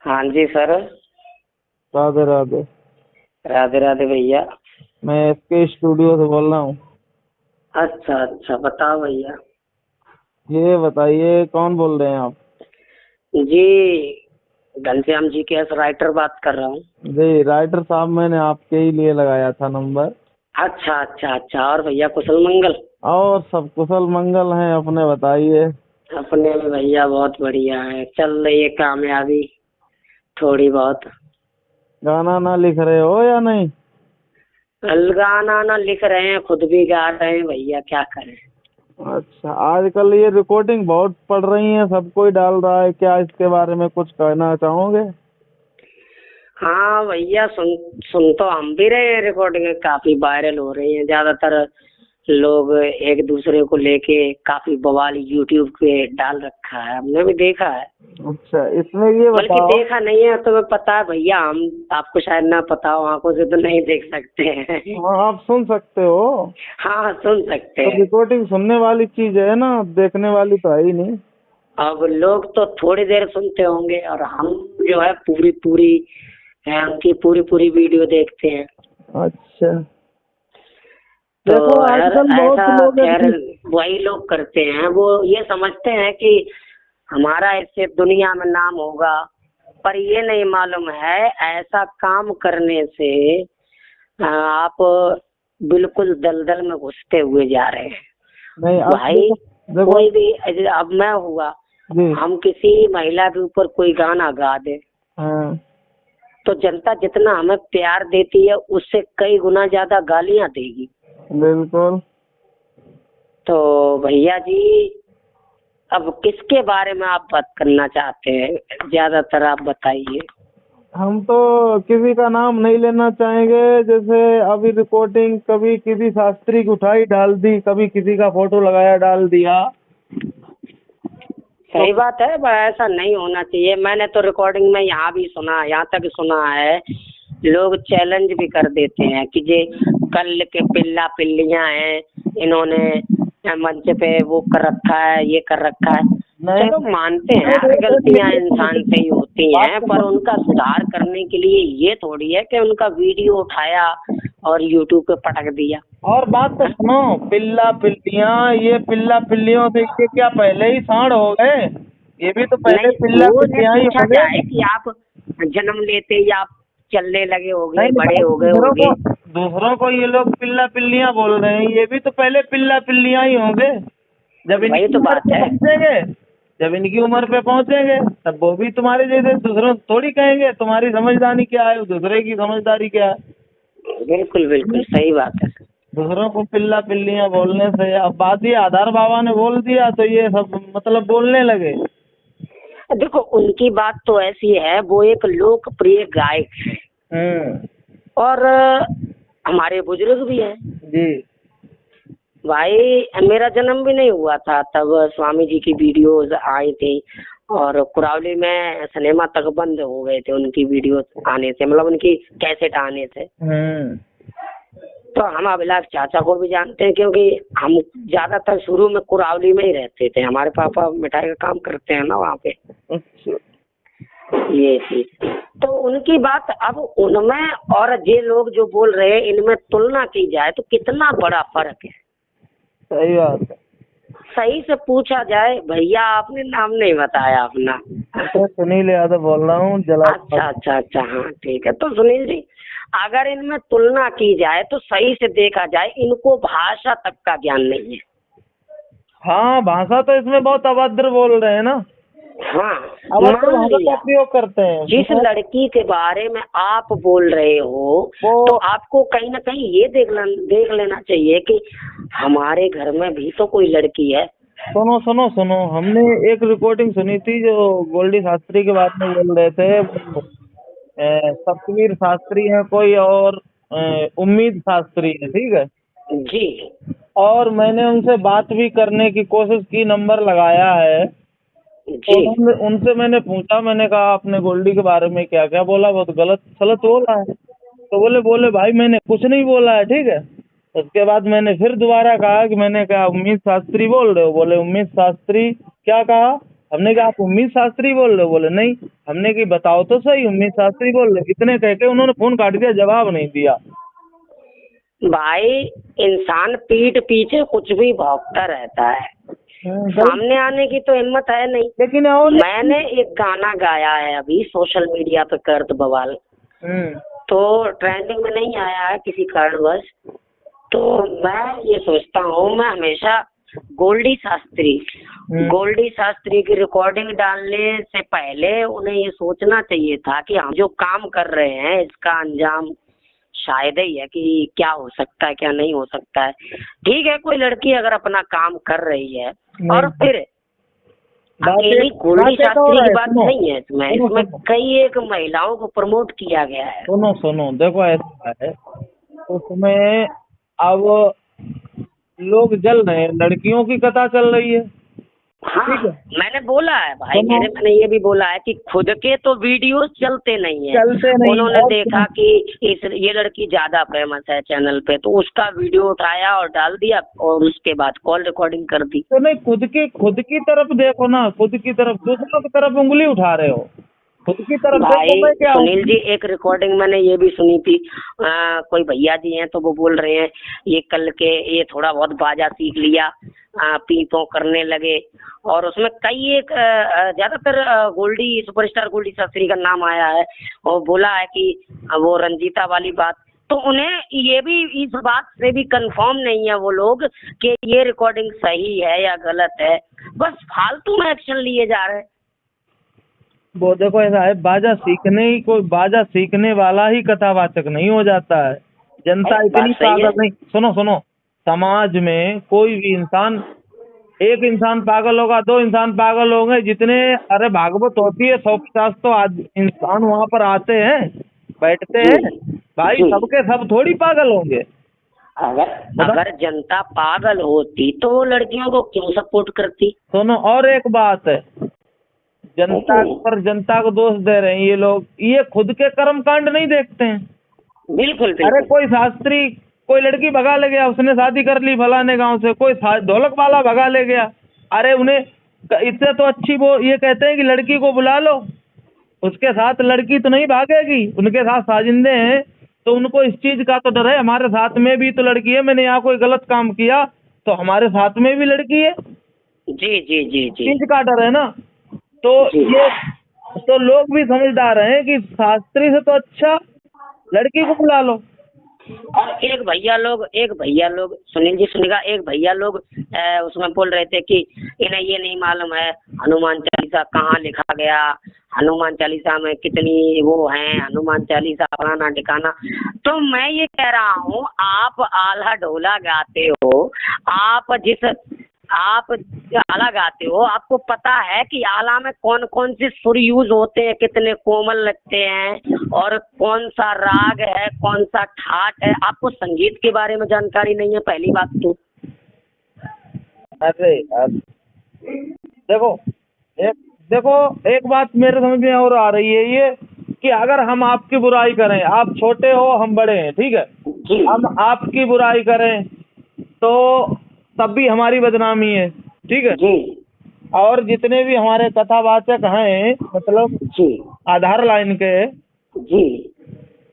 हाँ जी सर। राधे राधे। राधे राधे भैया। मैं एसके स्टूडियो से बोल रहा हूँ। अच्छा अच्छा, बताओ भैया। ये बताइए कौन बोल रहे हैं आप? जी, घनश्याम जी के राइटर बात कर रहा हूँ। जी राइटर साहब, मैंने आपके ही लिए लगाया था नंबर। अच्छा अच्छा अच्छा, और भैया कुशल मंगल? और सब कुशल मंगल हैं, अपने बताइए। अपने में भैया बहुत बढ़िया है, चल रही है कामयाबी थोड़ी बहुत। गाना ना लिख रहे हो या नहीं? गाना ना लिख रहे हैं, खुद भी गा रहे हैं भैया, क्या करें। अच्छा, आजकल ये रिकॉर्डिंग बहुत पड़ रही है, सब कोई डाल रहा है, क्या इसके बारे में कुछ कहना चाहोगे? हाँ भैया, सुन सुन तो हम भी रहे हैं, रिकॉर्डिंग काफी वायरल हो रही है। ज्यादातर लोग एक दूसरे को लेके काफी बवाल यूट्यूब पे डाल रखा है, हमने भी देखा है। अच्छा, इसमें ये बल्कि बताओ। देखा नहीं है, तुम्हें पता है भैया, हम आपको शायद ना पता हो, आंखों से तो नहीं देख सकते हैं। हाँ, आप सुन सकते हो। हाँ, सुन सकते तो हैं। रिकॉर्डिंग सुनने वाली चीज है ना, देखने वाली तो है ही नहीं। अब लोग तो थोड़ी देर सुनते होंगे, और हम जो है पूरी पूरी है, उनकी पूरी पूरी वीडियो देखते हैं। अच्छा, तो देखो यार आजकल बहुत ऐसा, लोग खैर वही लोग करते हैं, वो ये समझते हैं कि हमारा इससे दुनिया में नाम होगा, पर ये नहीं मालूम है ऐसा काम करने से आप बिल्कुल दलदल में घुसते हुए जा रहे हैं नहीं, अब भाई। देखो देखो। कोई भी, अब मैं हुआ, जी। हम किसी महिला के ऊपर कोई गाना गा दे, हाँ, तो जनता जितना हमें प्यार देती है उससे कई गुना ज्यादा गालियां देगी। बिल्कुल। तो भैया जी, अब किसके बारे में आप बात करना चाहते हैं, ज्यादातर आप बताइए। हम तो किसी का नाम नहीं लेना चाहेंगे। जैसे अभी रिपोर्टिंग कभी किसी शास्त्री की उठाई डाल दी, कभी किसी का फोटो लगाया डाल दिया। तो सही बात है, पर ऐसा नहीं होना चाहिए। मैंने तो रिकॉर्डिंग में यहाँ भी सुना, यहाँ तक सुना है, लोग चैलेंज भी कर देते हैं कि जे कल के पिल्ला पिल्लियां हैं, इन्होंने मंच पे वो कर रखा है, ये कर रखा है। नहीं चलो मानते हैं यार, नहीं, गलतियां इंसान से ही होती बात हैं, तो पर सुनो। उनका सुधार करने के लिए ये थोड़ी है कि उनका वीडियो उठाया और यूट्यूब पे पटक दिया। और बात तो हाँ? सुनो। पिल्ला पिल्लियां, ये पिल्ला पिल्लियों से ये क्या पहले ही सांड हो गए? ये भी तो पहले नहीं, पिल्ला वो ने पिल्लियां ही पूछा होंगे। जाए कि आप जन्म लेते ही आप चलने लगे होगे, नहीं बड़े भाई, हो गए होगे। दूसरों को ये लोग पिल्ला पिल्लियां बोल रहे हैं, ये भी तो पहले पिल्ला पिल्लियां ही होंगे। जब वही इनकी तो उम्र बात पे है। पहुंचेंगे जब इनकी उम्र पे पहुंचेंगे तब वो भी तुम्हारे जैसे दूसरों को थोड़ी कहेंगे तुम्हारी समझदारी क्या है, दूसरे की समझदारी क्या बिल्कुल बिल्कुल है। सही बात है। दूसरों को पिल्ला पिल्लियां बोलने से, अब बात ये आधार बाबा ने बोल दिया तो ये सब मतलब बोलने लगे। देखो, उनकी बात तो ऐसी है, वो एक लोकप्रिय गायक है, हम्म। और हमारे बुजुर्ग भी हैं। जी। भाई मेरा जन्म भी नहीं हुआ था तब स्वामी जी की वीडियोस आई थी, और कुरावली में सिनेमा तक बंद हो गए थे उनकी वीडियोस आने से, मतलब उनकी कैसेट आने से। हम्म। तो हम अभिलाष चाचा को भी जानते हैं, क्योंकि हम ज्यादातर शुरू में कुरावली में ही रहते थे, हमारे पापा मिठाई का काम करते हैं ना वहाँ पे। अच्छा। ये चीज, तो उनकी बात, अब उनमें और ये लोग जो बोल रहे हैं इनमें तुलना की जाए तो कितना बड़ा फर्क है। सही बात है। सही से पूछा जाए, भैया आपने नाम नहीं बताया अपना। मैं सुनील यादव बोल रहा हूँ, अच्छा जलालाबाद। अच्छा अच्छा, हाँ ठीक है। तो सुनील जी, अगर इनमें तुलना की जाए तो सही से देखा जाए, इनको भाषा तक का ज्ञान नहीं है। हाँ, भाषा तो इसमें बहुत अभद्र बोल रहे हैं ना। हाँ, अभद्र मान भाषा का लिया प्रयोग करते हैं जिस लड़की के बारे में आप बोल रहे हो, वो। तो आपको कहीं ना कहीं ये देख लेना चाहिए कि हमारे घर में भी तो कोई लड़की है। सुनो सुनो सुनो, हमने एक रिकॉर्डिंग सुनी थी जो गोल्डी शास्त्री के बारे में बोल रहे थे। वो, सतवीर शास्त्री है कोई, और उम्मीद शास्त्री है, ठीक है। जी और मैंने उनसे बात भी करने की कोशिश की, नंबर लगाया है। तो जी। उनसे मैंने पूछा, मैंने कहा आपने गोल्डी के बारे में क्या क्या बोला, बहुत गलत सलत बोला है। तो बोले बोले भाई मैंने कुछ नहीं बोला है, ठीक है। उसके बाद मैंने फिर दोबारा कहा कि मैंने कहा उम्मीद शास्त्री बोल रहे हो? बोले उम्मीद शास्त्री क्या कहा? हमने कहा आप उम्मीद शास्त्री बोल रहे हो? बोले नहीं। हमने की बताओ तो सही, उम्मीद शास्त्री बोल रहे। इतने कह के उन्होंने फोन काट दिया, जवाब नहीं दिया। भाई इंसान पीठ पीछे कुछ भी भौंकता रहता है, सामने आने की तो हिम्मत है नहीं। लेकिन और मैंने एक गाना गाया है अभी सोशल मीडिया पे करत बवाल, तो ट्रेंडिंग में नहीं आया है किसी कारणवश। तो मैं ये सोचता हूँ, मैं हमेशा गोल्डी शास्त्री की रिकॉर्डिंग डालने से पहले उन्हें ये सोचना चाहिए था कि हम जो काम कर रहे हैं इसका अंजाम शायद ही है कि क्या हो सकता है क्या नहीं हो सकता है। ठीक है, कोई लड़की अगर अपना काम कर रही है और फिर अकेली गोल्डी शास्त्री की बात नहीं है, इसमें कई एक महिलाओं को प्रमोट किया गया है। सुनो देखो ऐसा है, उसमें अब लोग जल रहे हैं, लड़कियों की कथा चल रही है। हाँ, मैंने बोला है भाई, मैंने ये भी बोला है कि खुद के तो वीडियो चलते नहीं है, उन्होंने देखा कि ये लड़की ज्यादा फेमस है चैनल पे, तो उसका वीडियो उठाया और डाल दिया और उसके बाद कॉल रिकॉर्डिंग कर दी। तो नहीं, खुद की तरफ देखो ना, खुद की तरफ, दूसरों की तरफ उंगली उठा रहे हो, खुद की तरफ भाई। क्या सुनील जी, एक रिकॉर्डिंग मैंने ये भी सुनी थी, कोई भैया जी हैं तो वो बोल रहे हैं ये कल के ये थोड़ा बहुत बाजा सीख लिया, पी पो करने लगे, और उसमें कई एक ज्यादातर गोल्डी सुपरस्टार गोल्डी शास्त्री का नाम आया है और बोला है कि वो रंजीता वाली बात। तो उन्हें ये भी इस बात से भी कंफर्म नहीं है वो लोग कि ये रिकॉर्डिंग सही है या गलत है, बस फालतू में एक्शन लिए जा रहे हैं। वो देखो ऐसा है, कोई बाजा सीखने वाला ही कथावाचक नहीं हो जाता है। जनता इतनी पागल नहीं। सुनो, समाज में कोई भी इंसान, एक इंसान पागल होगा, 2 इंसान पागल होंगे, जितने अरे भागवत होती है 150 तो इंसान वहाँ पर आते हैं, बैठते हैं भाई, सबके सब थोड़ी पागल होंगे। अगर जनता पागल होती तो लड़कियों को क्यों सपोर्ट करती? सुनो और एक बात है, जनता को दोष दे रहे हैं ये लोग, ये खुद के कर्म कांड नहीं देखते हैं। बिल्कुल। अरे कोई शास्त्री कोई लड़की भगा ले गया, उसने शादी कर ली फलाने गांव से, कोई ढोलक वाला भगा ले गया, अरे उन्हें इससे तो अच्छी वो ये कहते हैं कि लड़की को बुला लो, उसके साथ लड़की तो नहीं भागेगी, उनके साथ साजिंदे हैं, तो उनको इस चीज का तो डर है, हमारे साथ में भी तो लड़की है, मैंने यहाँ कोई गलत काम किया तो हमारे साथ में भी लड़की है। जी चीज का डर है ना। तो ये तो लोग भी समझदार हैं कि शास्त्री से तो अच्छा लड़की को बुला लो। और एक भैया लोग सुनील जी सुनेगा, एक भैया लोग उसमें बोल रहे थे कि इन्हें ये नहीं मालूम है हनुमान चालीसा कहाँ लिखा गया, हनुमान चालीसा में कितनी वो है, हनुमान चालीसा फलाना ठिकाना। तो मैं ये कह रहा हूँ, आप आल्हा ढोला गाते हो, आप आला गाते हो, आपको पता है कि आला में कौन कौन से सुर यूज होते हैं, कितने कोमल लगते हैं और कौन सा राग है, कौन सा ठाट है। आपको संगीत के बारे में जानकारी नहीं है, पहली बात तो। अरे यार देखो एक बात मेरे समझ में और आ रही है, ये कि अगर हम आपकी बुराई करें, आप छोटे हो हम बड़े हैं, ठीक है, हम आपकी बुराई करें तो तब भी हमारी बदनामी है, ठीक है जी। और जितने भी हमारे कथावाचक हैं, मतलब जी आधार लाइन के जी,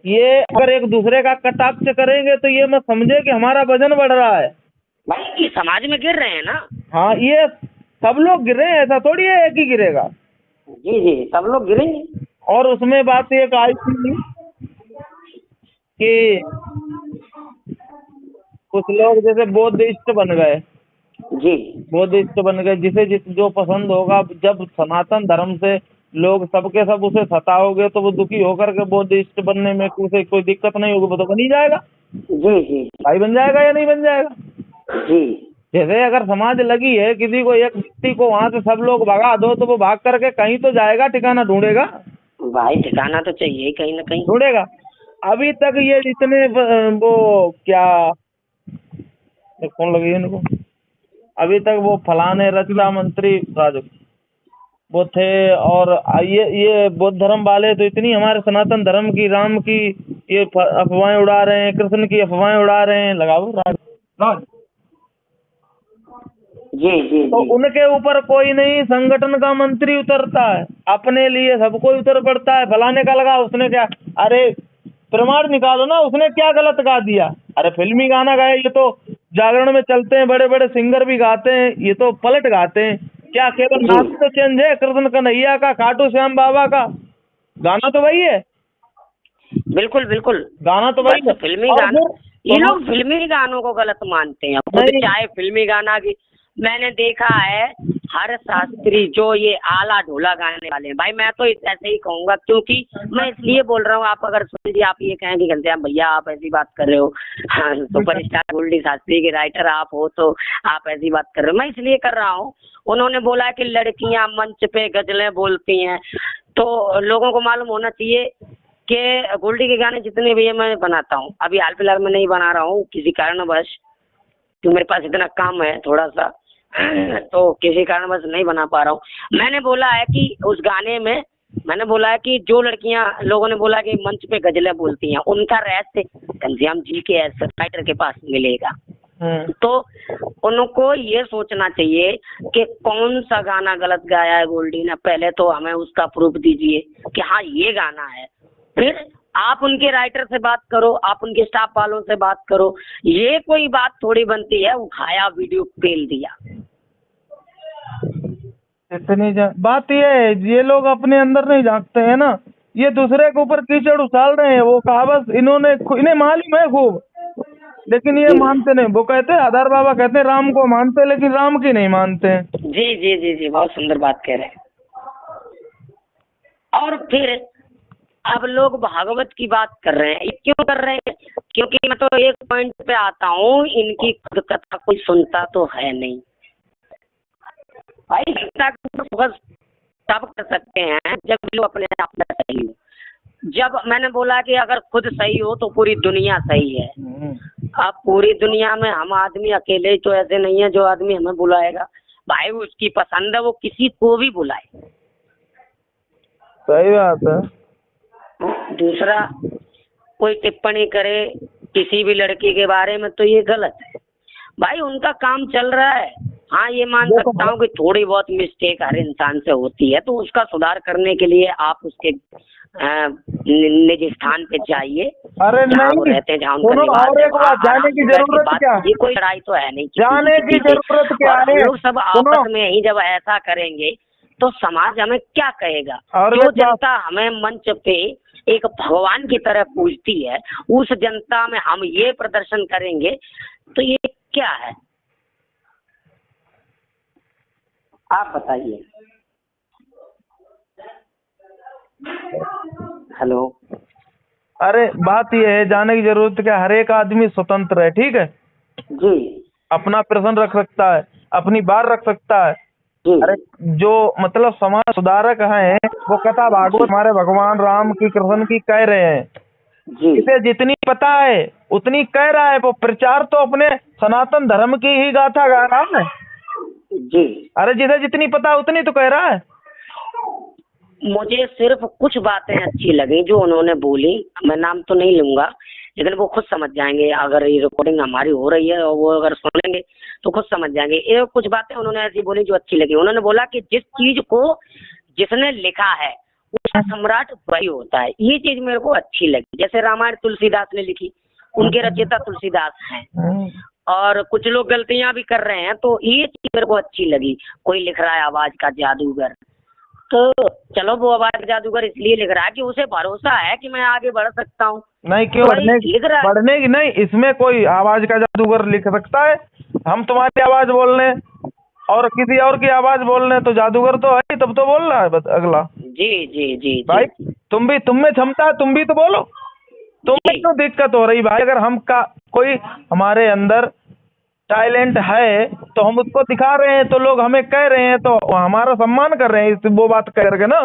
ये अगर एक दूसरे का कटाक्ष करेंगे तो ये मत समझे कि हमारा वजन बढ़ रहा है भाई, समाज में गिर रहे हैं ना। हाँ, ये सब लोग गिरे, ऐसा थोड़ी है एक ही गिरेगा। जी सब लोग गिरेंगे। और उसमें बात एक आई थी कि कुछ लोग जैसे बौद्धिस्ट बन गए जी, बौद्धिस्ट बन गए, जिसे जो पसंद होगा, जब सनातन धर्म से लोग सबके सब उसे सताओगे तो वो दुखी होकर के बौद्धिस्ट बनने में उसे कोई दिक्कत नहीं होगी, वो तो बन ही जाएगा जी भाई, बन जाएगा या नहीं बन जाएगा जी। जैसे अगर समाज लगी है किसी को, एक व्यक्ति को वहाँ से सब लोग भगा दो तो वो भाग करके कहीं तो जाएगा, ठिकाना ढूंढेगा भाई, ठिकाना तो चाहिए कहीं ना कहीं ढूंढेगा। अभी तक ये जितने वो क्या कौन लगी इनको, अभी तक वो फलाने रक्षा मंत्री वो थे, और ये बौद्ध धर्म वाले तो इतनी हमारे सनातन धर्म की, राम की ये अफवाहें उड़ा रहे हैं, कृष्ण की अफवाहें उड़ा रहे हैं, लगाओ राज जी जी तो जी उनके ऊपर कोई नहीं संगठन का मंत्री उतरता है, अपने लिए सब कोई उतर पड़ता है। फलाने का लगा, उसने क्या, अरे प्रमाण निकालो ना, उसने क्या गलत गा दिया। अरे फिल्मी गाना गाया, ये तो जागरण में चलते हैं, बड़े बड़े सिंगर भी गाते हैं, ये तो पलट गाते हैं। क्या केवल जी, नाम तो चेंज है, कृष्ण कन्हैया का, खाटू श्याम बाबा का, गाना तो वही है, बिल्कुल बिल्कुल। गाना तो वही बस है। फिल्मी और गाना, फिर ये सुनो, लोग फिल्मी गानों को गलत मानते हैं खुद, नहीं चाहे फिल्मी गाना की। मैंने देखा है हर शास्त्री जो ये आला ढोला गाने वाले हैं, भाई मैं तो ऐसे ही कहूंगा, क्योंकि मैं इसलिए बोल रहा हूँ, आप अगर सुन लीजिए, आप ये कहें कि घनश्याम भैया आप ऐसी बात कर रहे हो, हाँ, सुपरस्टार गोल्डी शास्त्री के राइटर आप हो, तो आप ऐसी बात कर रहे हो। मैं इसलिए कर रहा हूँ, उन्होंने बोला है कि लड़कियां मंच पे गजलें बोलती हैं, तो लोगों को मालूम होना चाहिए कि गोल्डी के गाने जितने भी है मैं बनाता हूँ। अभी हाल फिलहाल में नहीं बना रहा हूँ किसी कारणवश, क्योंकि मेरे पास इतना काम है थोड़ा सा, तो किसी कारणवश नहीं बना पा रहा हूँ। मैंने बोला है कि उस गाने में मैंने बोला है कि जो लड़कियां, लोगों ने बोला कि मंच पे गजलें बोलती हैं, उनका रहस्य घनश्याम जी के ऐसे राइटर के पास मिलेगा। तो उनको ये सोचना चाहिए कि कौन सा गाना गलत गाया है गोल्डी ने, पहले तो हमें उसका प्रूफ दीजिए कि हाँ ये गाना है, फिर आप उनके राइटर से बात करो, आप उनके स्टाफ वालों से बात करो। ये कोई बात थोड़ी बनती है, उठाया वीडियो पेल दिया। बात ये है, ये लोग अपने अंदर नहीं झांकते हैं ना, ये दूसरे के ऊपर कीचड़ उछाल रहे हैं। वो कहावत इन्हें मालूम है खूब, लेकिन ये जी मानते नहीं। वो कहते हैं, आधार बाबा कहते हैं राम को मानते, लेकिन राम की नहीं मानते हैं। जी जी जी जी, बहुत सुंदर बात कह रहे हैं। और फिर अब लोग भागवत की बात कर रहे हैं, ये क्यों कर रहे हैं? क्योंकि मैं तो एक पॉइंट पे आता हूँ, इनकी खुद कथा कोई सुनता तो है नहीं। भाई गीता को फोकस तब कर सकते हैं जब लोग अपने आप में सही हो। जब मैंने बोला कि अगर खुद सही हो तो पूरी दुनिया सही है। अब पूरी दुनिया में हम आदमी अकेले तो ऐसे नहीं है जो आदमी हमें बुलाएगा, भाई उसकी पसंद है वो किसी को भी बुलाए। सही बात है। दूसरा, कोई टिप्पणी करे किसी भी लड़की के बारे में तो ये गलत है। भाई उनका काम चल रहा है। हाँ, ये मान सकता हूँ कि थोड़ी बहुत मिस्टेक हर इंसान से होती है, तो उसका सुधार करने के लिए आप उसके निज स्थान पे जाइए, अरे जहाँ वो नहीं, रहते हैं, जहाँ उनका सुनो, निवास और है, एक वहाँ बात, जाने आराम की से बैठ के जरूरत बात क्या, कीजिए। कोई लड़ाई तो है नहीं जाने की किसी से। जरूरत क्या और हम है? लोग सब सुनो, आपस में ही जब ऐसा करेंगे तो समाज हमें क्या कहेगा? और जो एक बात, जनता हमें मंच पे एक भगवान की तरह पूजती है, उस जनता में हम ये प्रदर्शन करेंगे तो ये क्या है? आप बताइए। हेलो। अरे बात ये है, जाने की जरूरत क्या, हर एक आदमी स्वतंत्र है, ठीक है, जी अपना प्रश्न रख सकता है, अपनी बात रख सकता है। जी अरे जो मतलब समाज सुधारक हैं, वो कथा भागवत हमारे भगवान राम की, कृष्ण की कह रहे हैं, जी इसे जितनी पता है उतनी कह रहा है। वो प्रचार तो अपने सनातन धर्म की ही गाथा गा रहा है। जी। अरे जिसे जितनी पता उतनी तो कह रहा है। मुझे सिर्फ कुछ बातें अच्छी लगी जो उन्होंने बोली, मैं नाम तो नहीं लूंगा, लेकिन वो खुद समझ जाएंगे। अगर ये रिकॉर्डिंग हमारी हो रही है और वो अगर सुनेंगे तो खुद समझ जाएंगे। ये कुछ बातें उन्होंने ऐसी बोली जो अच्छी लगी। उन्होंने बोला कि जिस चीज को जिसने लिखा है उसका सम्राट वही होता है। ये चीज मेरे को अच्छी लगी। जैसे रामायण तुलसीदास ने लिखी, उनके रचयिता तुलसीदास हैं, और कुछ लोग गलतियां भी कर रहे हैं, तो ये चीज मेरे को अच्छी लगी। कोई लिख रहा है आवाज का जादूगर, तो चलो वो आवाज जादूगर इसलिए लिख रहा है कि उसे भरोसा है कि मैं आगे बढ़ सकता हूँ। नहीं, क्यों तो भाई लिख रहा है। बढ़ने की नहीं, इसमें कोई आवाज का जादूगर लिख सकता है? हम तुम्हारी आवाज बोलने और किसी और की आवाज बोलने, तो जादूगर तो है ही, तब तो बोल रहा है अगला। जी जी जी भाई जी तुम में क्षमता है, तुम भी तो बोलो। तुम्हें जी क्यों दिक्कत हो रही भाई? अगर हम का कोई हमारे अंदर टैलेंट है तो हम उसको दिखा रहे हैं, तो लोग हमें कह रहे हैं, तो हमारा सम्मान कर रहे हैं वो बात करके ना।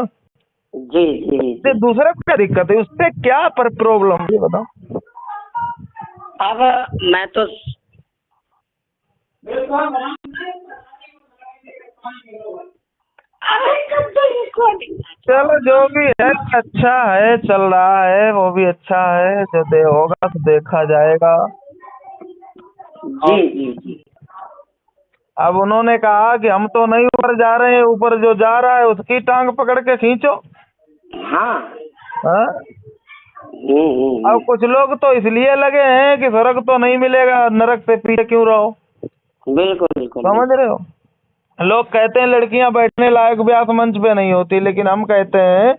जी जी इससे जी। दूसरे को क्या दिक्कत है? उससे क्या पर प्रॉब्लम, ये बताओ। अब मैं तो चलो जो भी है अच्छा है, चल रहा है, वो भी अच्छा है। जो होगा तो देखा जाएगा। जी जी जी। अब उन्होंने कहा कि हम तो नहीं ऊपर जा रहे हैं, ऊपर जो जा रहा है उसकी टांग पकड़ के खींचो। हाँ। हाँ? अब कुछ लोग तो इसलिए लगे हैं कि स्वर्ग तो नहीं मिलेगा, नरक से पीछे क्यों रहो। बिल्कुल बिल्कुल समझ रहे हो? लोग कहते हैं लड़कियां बैठने लायक व्यास मंच पे नहीं होती, लेकिन हम कहते हैं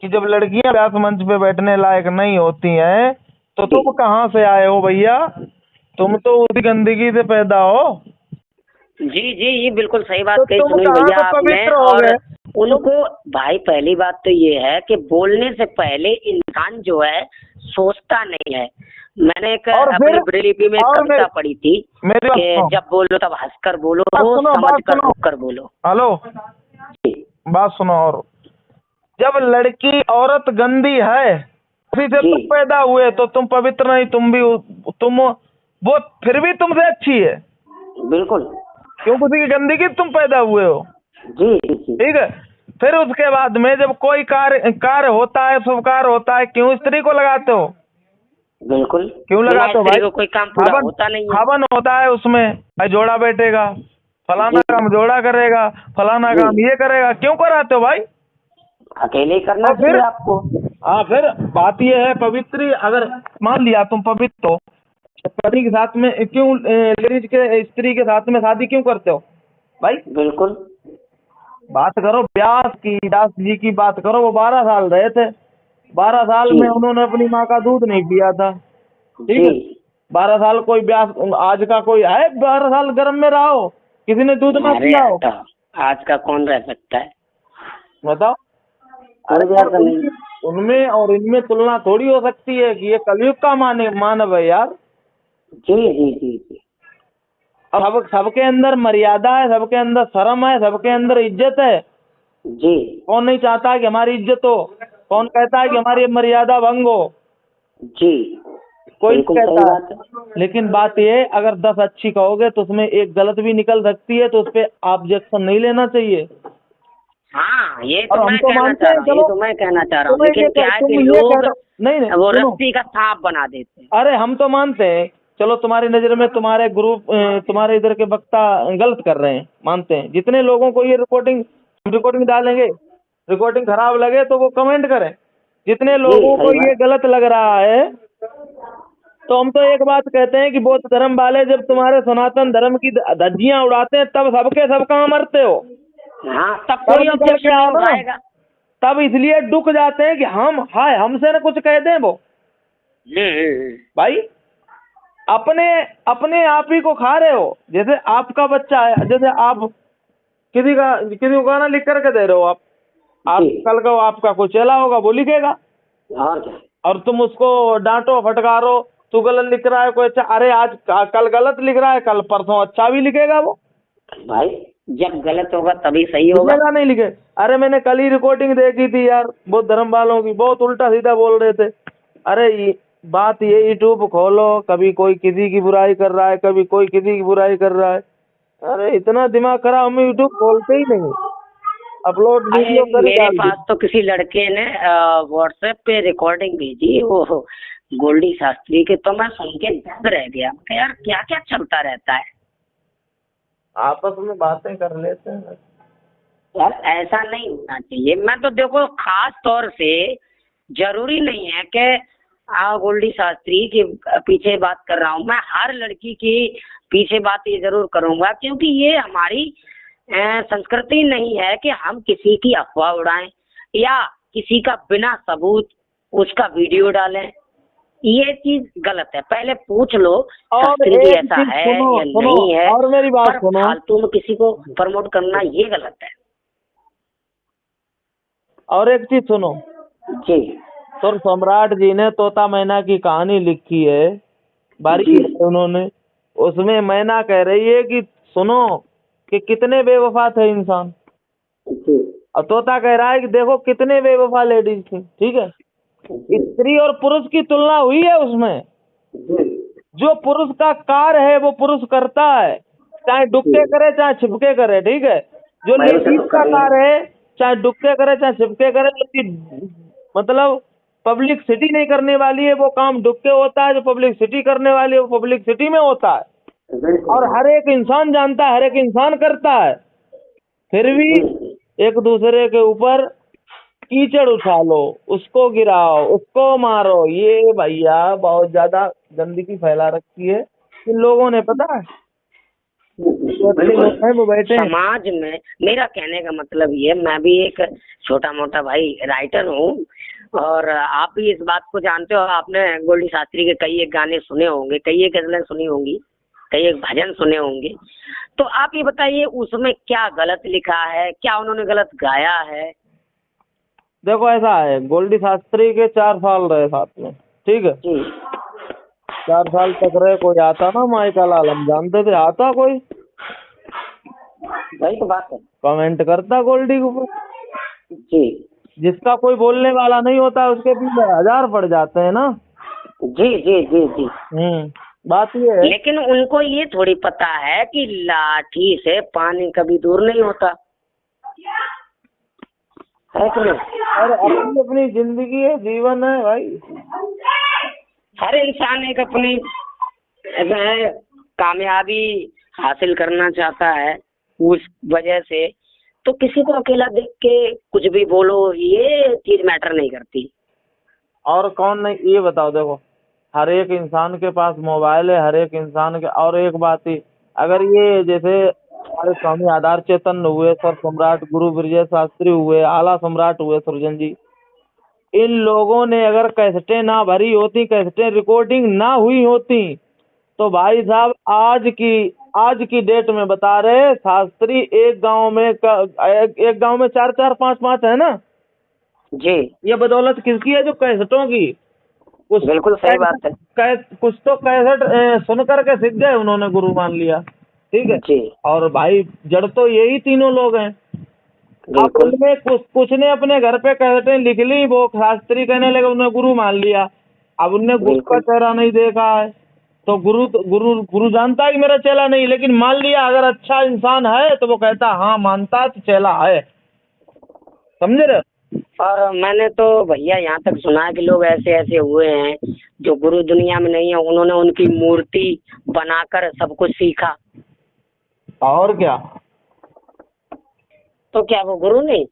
कि जब लड़कियां व्यास मंच पे बैठने लायक नहीं होती हैं तो तुम कहाँ से आए हो भैया? तुम तो उसी गंदगी से पैदा हो। जी जी, ये बिल्कुल सही बात तो कही तुम सुनील कहाँ भैया से आपने। पवित्र हो और गए? उनको भाई पहली बात तो ये है कि बोलने से पहले इंसान जो है सोचता नहीं है। मैंने एक और अपनी फिर ब्रेलिपि में एक और कविता पढ़ी थी मेरी बात कि सुनो, जब बोलो तब हंसकर बोलो, समझ बात कर सुनो। रुक कर बोलो। हेलो, जी बात सुनो। और जब लड़की औरत गंदी है, उसी से जी तुम पैदा हुए तो तुम पवित्र नहीं, तुम वो फिर भी तुमसे अच्छी है, बिल्कुल। क्योंकि उसी की गंदगी से तुम पैदा हुए हो। जी जी ठीक है। फिर उसके बाद में जब कोई कार्य होता है, शुभ कार्य होता है, क्यों स्त्री को लगाते हो? बिल्कुल। क्यों बिना लगाते हो स्त्री भाई? को कोई काम पूरा हवन होता नहीं है। हवन होता है, उसमें भाई जोड़ा बैठेगा, फलाना जी काम जोड़ा करेगा, फलाना जी, काम ये करेगा। क्यों कराते हो भाई? अकेले ही करना और फिर चाहिए आपको। फिर बात ये है, पवित्र अगर मान लिया तुम पवित्र हो, तो पति के साथ में क्यों लेडीज के स्त्री के साथ में शादी क्यों करते हो भाई? बिल्कुल। बात करो व्यास जी की बात करो, वो 12 साल रहे थे, 12 साल जी में उन्होंने अपनी माँ का दूध नहीं पिया था। ठीक जी, है। 12 साल कोई व्यास आज का कोई है 12 साल गर्म में रहा हो, किसी ने दूध ना अरे पिया हो? हटा, आज का कौन रह सकता है? बताओ। कोई अरे भी यार ऐसा नहीं। उनमें और इनमें तुलना थोड़ी हो सकती है कि ये कलयुग का मानव है यार। जी जी जी जी अब सबके अंदर मर्यादा है, सबके अंदर शर्म है, सबके अंदर इज्जत है। जी, कौन नहीं चाहता है कि हमारी इज्जत हो? कौन कहता है कि हमारी मर्यादा भंग हो? जी कोई नहीं बिल्कुल सही कहता बात है। है। लेकिन बात ये है, अगर 10 अच्छी कहोगे तो उसमें एक गलत भी निकल सकती है, तो उस पर ऑब्जेक्शन नहीं लेना चाहिए। हाँ, ये और तो हम मैं तो कहना मानते चाह हैं, रहा हूँ, ये चलो तो मैं कहना चाह रहा हूँ, लेकिन क्या है कि तुम ये कह लोग रहे हो, नहीं नहीं वो सुनो। रस्सी का सांप बना देते हैं। अरे हम तो मानते हैं, चलो तुम्हारी नजर में तुम्हारे ग्रुप तुम्हारे इधर के वक्ता गलत कर रहे हैं, मानते हैं। जितने लोगों को ये रिकॉर्डिंग डालेंगे, रिकॉर्डिंग खराब लगे तो वो कमेंट करें। जितने जी लोगों को सही ये बात। गलत लग रहा है, तो हम तो एक बात कहते हैं कि बौद्ध धर्म वाले जब तुम्हारे सनातन धर्म की धज्जियां उड़ाते हैं, तब सबके सब कहाँ मरते हो? हाँ, तब तब कोई निकल के ऑब्जेक्शन नहीं आओ ना। उठाएगा। तब इसलिए डुक जाते हैं कि हम हाय हमसे ना कुछ कह दें वो। भाई अपने अपने आप ही को खा रहे हो। जैसे आपका बच्चा है, जैसे आप किसी को गाना लिख करके दे रहे हो, आप जी, कल को आपका कोई चेला होगा, वो लिखेगा, और क्या। और तुम उसको डांटो फटकारो, तू गलत लिख रहा है, कोई अच्छा, अरे आज कल गलत लिख रहा है, कल परसों अच्छा भी लिखेगा वो। भाई जब गलत होगा तभी सही होगा। लिखेगा नहीं लिखे? अरे मैंने कल ही रिकॉर्डिंग देखी थी यार, बहुत धर्म वालों की, बहुत उल्टा सीधा बोल रहे थे। अरे बात ये यूट्यूब खोलो, कभी कोई किसी की बुराई कर रहा है, कभी कोई किसी की बुराई कर रहा है। अरे इतना दिमाग खराब, हम यूट्यूब खोलते ही नहीं, अपलोड अरे वीडियो कर ही मेरे डाल दी। पास तो किसी लड़के ने व्हाट्सएप पे रिकॉर्डिंग भेजी, वो गोल्डी शास्त्री के, तो मैं सुन के दंग रह गया। मैं कहा, यार क्या क्या चलता रहता है। आपस में बातें कर लेते हैं। यार ऐसा नहीं होना चाहिए। मैं तो देखो खास तौर से, जरूरी नहीं है कि गोल्डी शास्त्री के पीछे बात कर रहा हूँ, मैं हर लड़की की पीछे बात ये जरूर करूंगा, क्योंकि ये हमारी संस्कृति नहीं है कि हम किसी की अफवाह उड़ाएं या किसी का बिना सबूत उसका वीडियो डालें। ये चीज गलत है। पहले पूछ लो और शास्त्री जी एक ऐसा चीज है सुनो या सुनो, नहीं है, और मेरी बात पर सुनो, फालतू में किसी को प्रमोट करना ये गलत है। और एक चीज सुनो। जी तो सम्राट जी ने तोता मैना की कहानी लिखी है, बारी जी है उन्होंने। उसमें मैना कह रही है कि सुनो कि कितने बेवफा थे इंसान, जी और तोता कह रहा है कि देखो कितने बेवफा लेडीज थी। ठीक है। जी स्त्री और पुरुष की तुलना हुई है उसमें। जी जो पुरुष का कार्य है वो पुरुष करता है, चाहे डुबके करे चाहे छिपके करे। ठीक है। जो मैं उसे लेडीज तो का करेंगे। कार्य है, चाहे डुबके करे चाहे छिपके करे, मतलब पब्लिक सिटी नहीं करने वाली है वो काम डुबके होता है, जो पब्लिक सिटी करने वाली है वो पब्लिक सिटी में होता है। बिल्कुल और हर एक इंसान जानता है, हर एक इंसान करता है, फिर भी एक दूसरे के ऊपर कीचड़ उछालो, उसको गिराओ, उसको मारो, ये भैया बहुत ज्यादा गंदगी फैला रखी है। इन लोगों ने, पता है, जो अच्छे बिल्कुल। लोग हैं वो बैठे हैं। समाज में मेरा कहने का मतलब ये, मैं भी एक छोटा मोटा भाई राइटर हूँ, और आप भी इस बात को जानते हो। आपने गोल्डी शास्त्री के कई एक गाने सुने होंगे, कई एक गजलें सुनी होंगी, कई एक भजन सुने होंगे। तो आप ये बताइए उसमें क्या गलत लिखा है, क्या उन्होंने गलत गाया है? देखो ऐसा है, गोल्डी शास्त्री के 4 साल रहे साथ में, ठीक है, जी 4 साल तक रहे। कोई आता ना माइका लाल, हम जानते थे, आता कोई वही तो बात है। कमेंट करता गोल्डी के ऊपर? जी जिसका कोई बोलने वाला नहीं होता है, उसके पीछे 1000 पड़ जाते हैं ना। जी जी जी जी। बात ये है। लेकिन उनको ये थोड़ी पता है कि लाठी से पानी कभी दूर नहीं होता है कि नहीं? और अपनी अपनी जिंदगी है, जीवन है भाई। हर इंसान एक अपनी ऐसा है, कामयाबी हासिल करना चाहता है, उस वजह से तो किसी को अकेला देख के कुछ भी बोलो, ये चीज मैटर नहीं करती। और कौन नहीं, ये बताओ, देखो हर एक इंसान के पास मोबाइल है, हर एक इंसान के। और एक बात ही, अगर ये जैसे हमारे स्वामी आधार चैतन्य हुए, सर सम्राट गुरु ब्रजेश शास्त्री हुए, आला सम्राट हुए सुरजन जी, इन लोगों ने अगर कैसेटें ना भरी होती, कैसेटें रिकॉर्डिंग ना हुई होती, तो भाई साहब आज की डेट में बता रहे, शास्त्री एक गांव में 4-4 5-5 है ना। जी ये बदौलत किसकी है? जो कैसेटों की। कुछ बिल्कुल सही बात है। कुछ तो कैसेट सुन करके सीख गए, उन्होंने गुरु मान लिया, ठीक है। जी और भाई जड़ तो यही तीनों लोग हैं। अब बिल्कुल उनमें कुछ ने अपने घर पे कैसेटें लिख ली, वो शास्त्री कहने लगे, उन्हें गुरु मान लिया। अब उनने गुरु का बिल्कुल चेहरा नहीं देखा है, तो गुरु जानता है कि मेरा चेला नहीं, लेकिन मान लिया। अगर अच्छा इंसान है तो वो कहता हाँ मानता है तो चेला है, समझे रहे? और मैंने तो भैया यहाँ तक सुना है कि लोग ऐसे ऐसे हुए हैं जो गुरु दुनिया में नहीं है, उन्होंने उनकी मूर्ति बनाकर सब कुछ सीखा। और क्या। तो क्या वो गुरु नहीं?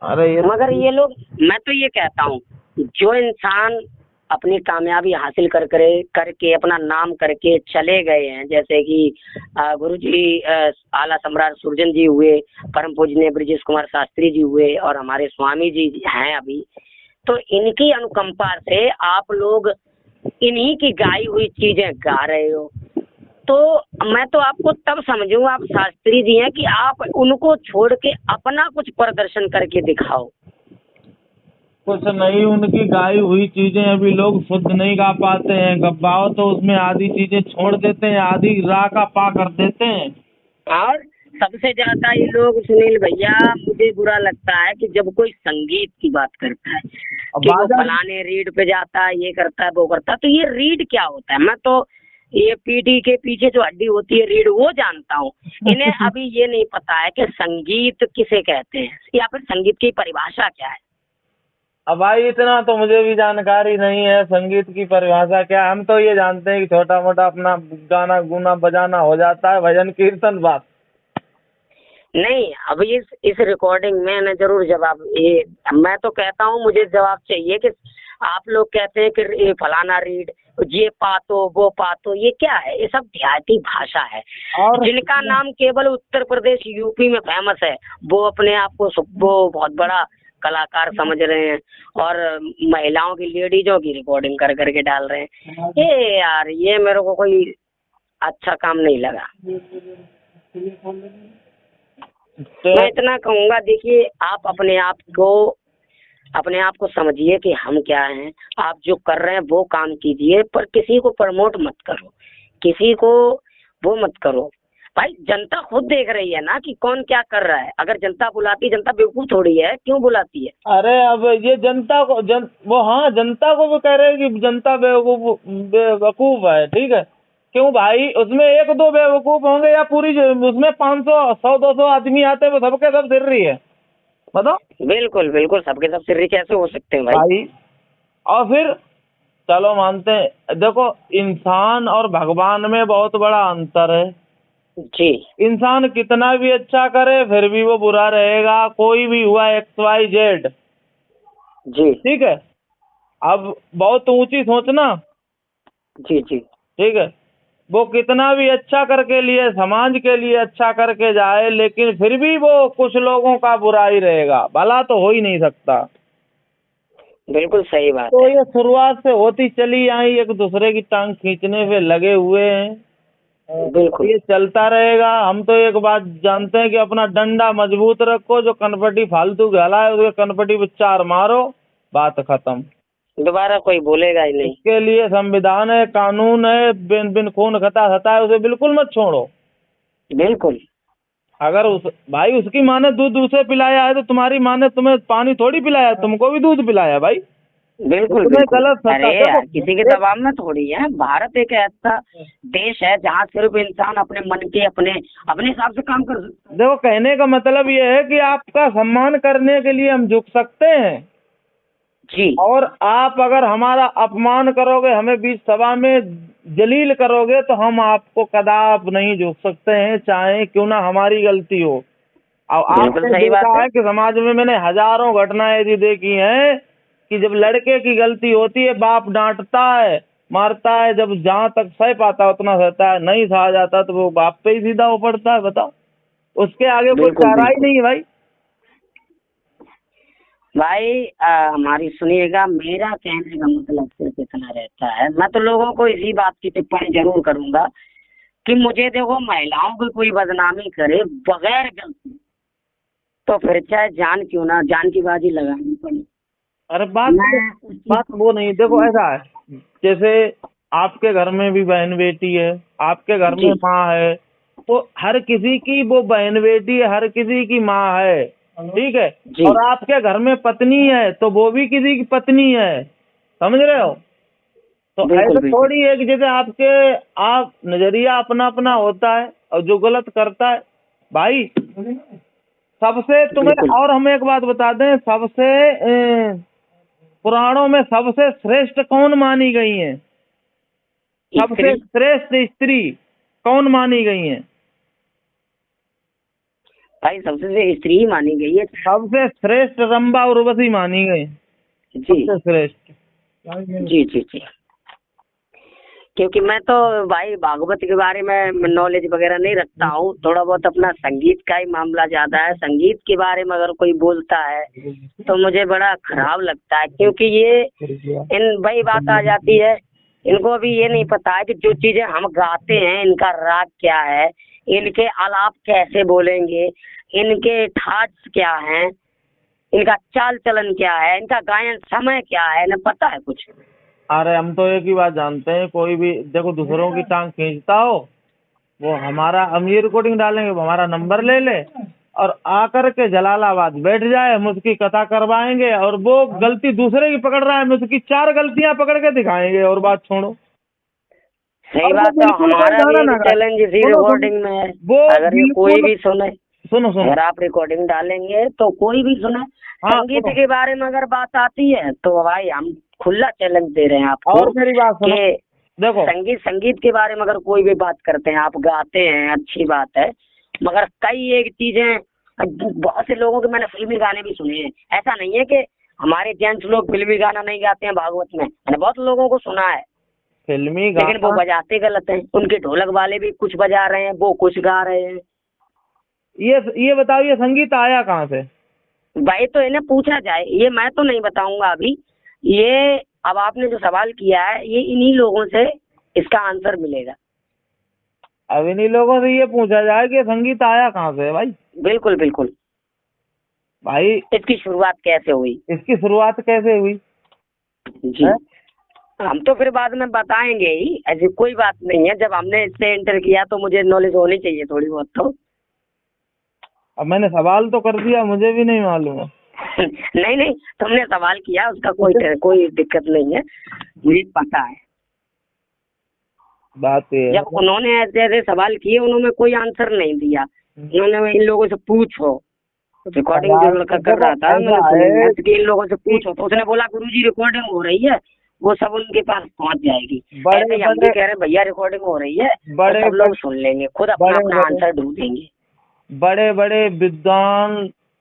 अरे ये मगर ये लोग, मैं तो ये कहता हूँ, जो इंसान अपनी कामयाबी हासिल करके अपना नाम करके चले गए हैं, जैसे कि गुरु जी, आला सम्राट सुरजन जी हुए, परम पूजनीय ब्रजेश कुमार शास्त्री जी हुए, और हमारे स्वामी जी हैं अभी, तो इनकी अनुकंपा से आप लोग इन्हीं की गाई हुई चीजें गा रहे हो। तो मैं तो आपको तब समझूंगा आप शास्त्री जी हैं कि आप उनको छोड़ के अपना कुछ प्रदर्शन करके दिखाओ। कुछ नहीं, उनकी गाई हुई चीजें अभी लोग शुद्ध नहीं गा पाते हैं। गब्बाओ तो उसमें आधी चीजें छोड़ देते हैं, आधी रा का पा कर देते हैं। और सबसे ज्यादा ये लोग, सुनील भैया, मुझे बुरा लगता है कि जब कोई संगीत की बात करता है अब कि वो बाजा फलाने रीड पे जाता है, ये करता है वो करता है, तो ये रीड क्या होता है? मैं तो ये पीठी के पीछे जो हड्डी होती है रीड, वो जानता हूँ। इन्हें अभी ये नहीं पता है कि संगीत किसे कहते हैं या फिर संगीत की परिभाषा क्या है। अब भाई इतना तो मुझे भी जानकारी नहीं है संगीत की परिभाषा क्या है। हम तो ये जानते हैं कि छोटा मोटा अपना गाना गुना बजाना हो जाता है, भजन कीर्तन बात। नहीं, अब इस रिकॉर्डिंग में ना जरूर जवाब, ये मैं तो कहता हूँ, मुझे जवाब चाहिए कि आप लोग कहते हैं कि ये फलाना रीड, ये पातो वो पातो, ये क्या है? ये सब देहाती भाषा है। और जिनका नाम केवल उत्तर प्रदेश यूपी में फेमस है, वो अपने आप को वो बहुत बड़ा कलाकार समझ रहे हैं, और महिलाओं की, लेडीजों की रिकॉर्डिंग कर करके डाल रहे हैं। ये यार, ये मेरे को कोई अच्छा काम नहीं लगा। मैं इतना कहूँगा, देखिए आप अपने आप को समझिए कि हम क्या हैं। आप जो कर रहे हैं वो काम कीजिए, पर किसी को प्रमोट मत करो, किसी को वो मत करो। भाई जनता खुद देख रही है ना कि कौन क्या कर रहा है। अगर जनता बुलाती, जनता बेवकूफ थोड़ी है, क्यों बुलाती है? अरे अब ये जनता को वो हाँ, जनता को भी कह रहे हैं कि जनता बेवकूफ है, ठीक है। क्यों भाई, उसमें 1-2 बेवकूफ होंगे या पूरी उसमें 500 100-200 आदमी आते हैं, वो सबके सब सिर रही है, बताओ। बिल्कुल बिल्कुल, सबके सब सिर्री कैसे हो सकते हैं भाई? भाई और फिर चलो मानते हैं, देखो इंसान और भगवान में बहुत बड़ा अंतर है। जी इंसान कितना भी अच्छा करे फिर भी वो बुरा रहेगा, कोई भी हुआ XYZ, जी ठीक है। अब बहुत ऊंची सोचना, जी जी ठीक है। वो कितना भी अच्छा करके लिए, समाज के लिए अच्छा करके जाए, लेकिन फिर भी वो कुछ लोगों का बुरा ही रहेगा, भला तो हो ही नहीं सकता। बिल्कुल सही बात तो है। ये शुरुआत से होती चली आई, एक दूसरे की टांग खींचने पे लगे हुए हैं। बिल्कुल ये चलता रहेगा। हम तो एक बात जानते हैं कि अपना डंडा मजबूत रखो, जो कनपटी फालतू गला है उसके कनपटी पे 4 मारो, बात खत्म। दोबारा कोई बोलेगा ही नहीं। इसके लिए संविधान है, कानून है, बिन बिन खून खता खता है, उसे बिल्कुल मत छोड़ो। बिल्कुल अगर उस भाई उसकी माँ ने दूध दूसरे पिलाया है तो तुम्हारी माँ ने तुम्हें पानी थोड़ी पिलाया, तुमको भी दूध पिलाया भाई। तो बिल्कुल तुम्हें बिल्कुल। गलत अरे सत्ता, देखो यार किसी के एक दबाव में थोड़ी है। भारत एक ऐसा देश है जहाँ सिर्फ इंसान अपने मन के अपने अपने हिसाब से काम कर सकता है। देखो कहने का मतलब ये है कि आपका सम्मान करने के लिए हम झुक सकते हैं, जी और आप अगर हमारा अपमान करोगे, हमें बीच सभा में जलील करोगे, तो हम आपको कदाप नहीं झुक सकते हैं, चाहे क्यों ना हमारी गलती हो। अब बिल्कुल आपने सही बात देखा है। है कि समाज में मैंने हजारों घटनाएं ऐसी देखी हैं कि जब लड़के की गलती होती है बाप डांटता है, मारता है, जब जहां तक सह पाता उतना सहता है, नहीं सहा जाता तो वो बाप पे ही सीधा हो पड़ता है। बताओ, उसके आगे कोई बिल्कुल चारा ही बिल्कुल नहीं है भाई। भाई हमारी सुनिएगा, मेरा कहने का मतलब सिर्फ इतना रहता है, मैं तो लोगों को इसी बात की टिप्पणी जरूर करूंगा कि मुझे देखो, महिलाओं की कोई बदनामी करे बगैर गलती तो फिर चाहे जान क्यों ना, जान की बाजी लगानी पड़े। अरे मैं उस चीज बात को वो नहीं, देखो ऐसा है, जैसे आपके घर में भी बहन बेटी है, आपके घर में जी माँ है, तो हर किसी की वो बहन बेटी है, हर किसी की माँ है, ठीक है। जी और आपके घर में पत्नी है तो वो भी किसी की पत्नी है, समझ रहे हो। तो बिल्कुल ऐसा बिल्कुल थोड़ी है कि जैसे आपके आप नजरिया अपना अपना होता है, और जो गलत करता है भाई, सबसे तुम्हें, बिल्कुल। और हम एक बात बता दें, सबसे पुराणों में सबसे श्रेष्ठ कौन मानी गई हैं, सबसे स्त्री। श्रेष्ठ स्त्री कौन मानी गई हैं? भाई सबसे स्त्री ही मानी गई है। सबसे श्रेष्ठ रंभा उर्वशी मानी गई, जी सबसे श्रेष्ठ। जी जी जी। क्योंकि मैं तो भाई भागवत के बारे में नॉलेज वगैरह नहीं रखता हूँ, थोड़ा बहुत अपना संगीत का ही मामला ज्यादा है। संगीत के बारे में अगर कोई बोलता है तो मुझे बड़ा खराब लगता है, क्योंकि ये इन वही बात आ जाती है, इनको अभी ये नहीं पता है कि जो चीजें हम गाते हैं इनका राग क्या है, इनके आलाप कैसे बोलेंगे, इनके ठाट क्या हैं, इनका चाल चलन क्या है, इनका गायन समय क्या है, इन्हें पता है कुछ? अरे हम तो एक ही बात जानते हैं, कोई भी देखो दूसरों की टांग खींचता हो, वो हमारा, हम ये रिकॉर्डिंग डालेंगे, वो हमारा नंबर ले ले और आकर के जलालाबाद बैठ जाए, हम उसकी कथा करवाएंगे, और वो गलती दूसरे की पकड़ रहा है, हम उसकी 4 गलतियां पकड़ के दिखाएंगे, और बात छोड़ो। सही और वो बात है। बिल्कुल कोई हमारा भी गाना एक ना गाए, चैलेंज इसी सुनो सुनो, रिकॉर्डिंग में है। वो अगर ये कोई बिल्कुल, भी सुने, सुनो सुनो, अगर आप रिकॉर्डिंग डालेंगे तो कोई भी सुने, हाँ संगीत सुनो, के बारे में अगर बात आती है तो भाई हम खुला चैलेंज दे रहे हैं आपको और मेरी बात सुनो, कि देखो संगीत के बारे में अगर कोई भी बात करते हैं, आप गाते हैं, अच्छी बात है, मगर कई एक चीजें, बहुत से लोगों के मैंने फिल्मी गाने भी सुने हैं। ऐसा नहीं है कि हमारे जेंट्स लोग फिल्मी गाना नहीं गाते हैं भागवत में, मैंने बहुत लोगों को सुना है, फिल्मी लेकिन वो गाना, बजाते गलत हैं। उनके ढोलक वाले भी कुछ बजा रहे हैं, वो कुछ गा रहे हैं। ये बताओ, ये संगीत आया कहाँ से? भाई तो इन्हें पूछा जाए, ये मैं तो नहीं बताऊंगा अभी। ये अब आपने जो सवाल किया है, ये इन्हीं लोगों से इसका आंसर मिलेगा। अब इन्हीं लोगों से ये पूछा जाए कि ये संगीत आया कहाँ से है भाई। बिल्कुल बिल्कुल। भाई इसकी शुरुआत कैसे हुई? इसकी शुरुआत कैसे हुई जी है? हम तो फिर बाद में बताएंगे ही, ऐसी कोई बात नहीं है। जब हमने इससे एंटर किया तो मुझे नॉलेज होनी चाहिए थोड़ी बहुत तो। अब मैंने सवाल तो कर दिया, मुझे भी नहीं मालूम है। नहीं नहीं, तुमने सवाल किया, उसका कोई दिक्कत नहीं है, मुझे पता है। बात ये है, जब उन्होंने ऐसे ऐसे सवाल किए, उन्होंने कोई आंसर नहीं दिया, उन्होंने इन लोगों से पूछो, रिकॉर्डिंग जो यार लड़का कर देखो रहा था मैंने ऐसा सुनी है है कि इन लोगों से कि पूछो, तो उसने बोला गुरुजी रिकॉर्डिंग हो रही है, वो सब उनके पास पहुंच जाएगी। बड़े ऐसे ही हम भी बड़े कह रहे हैं भैया रिकॉर्डिंग हो रही है, बड़े तो सब लोग बड़े सुन लेंगे, खुद अपना बड़े अपना बड़े आंसर ढूंढेंगे। बड़े बड़े विद्वान